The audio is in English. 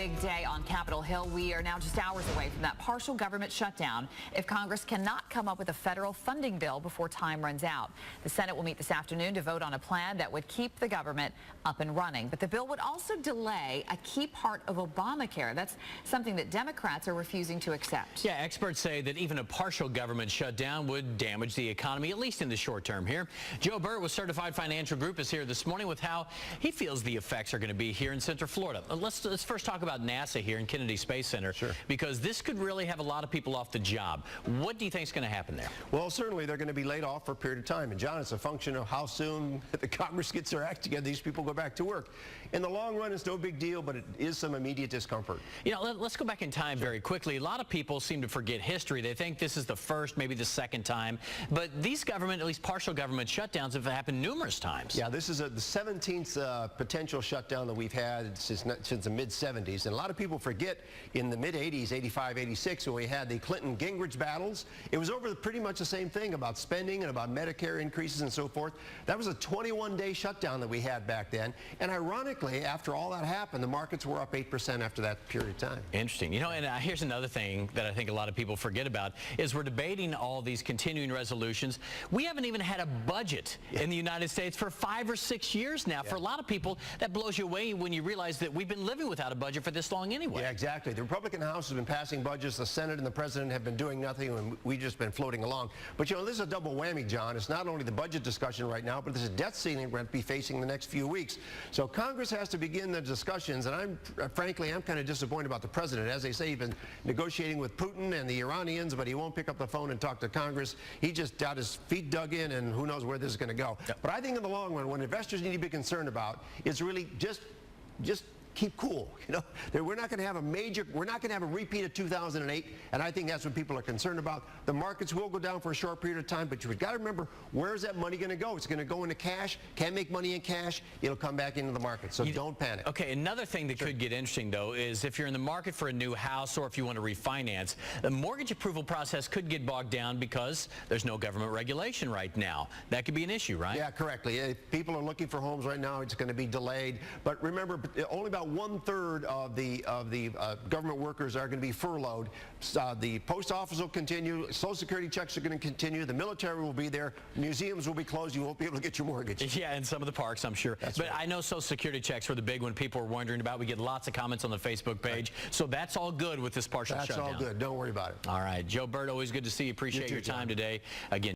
Big day on Capitol Hill. We are now just hours away from that partial government shutdown if Congress cannot come up with a federal funding bill before time runs out. The Senate will meet this afternoon to vote on a plan that would keep the government up and running. But the bill would also delay a key part of Obamacare. That's something that Democrats are refusing to accept. Yeah, experts say that even a partial government shutdown would damage the economy, at least in the short term here. Joe Bert with Certified Financial Group is here this morning with how he feels the effects are going to be here in Central Florida. Let's first talk about NASA here in Kennedy Space Center, because this could really have a lot of people off the job. What do you think is going to happen there? Well, certainly they're going to be laid off for a period of time. And John, it's a function of how soon the Congress gets their act together, these people go back to work. In the long run, it's no big deal, but it is some immediate discomfort. You know, let's go back in time very quickly. A lot of people seem to forget history. They think this is the first, maybe the second time. But these government, at least partial government shutdowns have happened numerous times. Yeah, this is the 17th potential shutdown that we've had since the mid-70s. And a lot of people forget in the mid-80s, 85, 86, when we had the Clinton-Gingrich battles, it was over pretty much the same thing about spending and about Medicare increases and so forth. That was a 21-day shutdown that we had back then. And ironically, after all that happened, the markets were up 8% after that period of time. Interesting. You know, and here's another thing that I think a lot of people forget about is we're debating all these continuing resolutions. We haven't even had a budget in the United States for 5 or 6 years now. For a lot of people, that blows you away when you realize that we've been living without a budget for this long anyway. Yeah, exactly. The Republican House has been passing budgets. The Senate and the President have been doing nothing, and we've just been floating along. But, you know, this is a double whammy, John. It's not only the budget discussion right now, but this is debt ceiling we're going to be facing the next few weeks. So Congress has to begin the discussions, and frankly, I'm kind of disappointed about the President. As they say, he's been negotiating with Putin and the Iranians, but he won't pick up the phone and talk to Congress. He just got his feet dug in, and who knows where this is going to go. But I think in the long run, what investors need to be concerned about is really just keep cool. You know, we're not going to have a repeat of 2008, and I think that's what people are concerned about. The markets will go down for a short period of time, but you've got to remember, where's that money going to go? It's going to go into cash. Can't make money in cash. It'll come back into the market, so don't panic. Okay, another thing that could get interesting, though, is if you're in the market for a new house or if you want to refinance, the mortgage approval process could get bogged down because there's no government regulation right now. That could be an issue, right? Yeah, correctly. If people are looking for homes right now, it's going to be delayed. But remember, only about 1/3 of the government workers are going to be furloughed. The post office will continue. Social Security checks are going to continue. The military will be there. Museums will be closed. You won't be able to get your mortgage. Yeah, and some of the parks, I'm sure. But I know Social Security checks were the big one people were wondering about. We get lots of comments on the Facebook page. So that's all good with this partial shutdown. That's all good. Don't worry about it. All right. Joe Bert, always good to see you. Appreciate your time today. Again.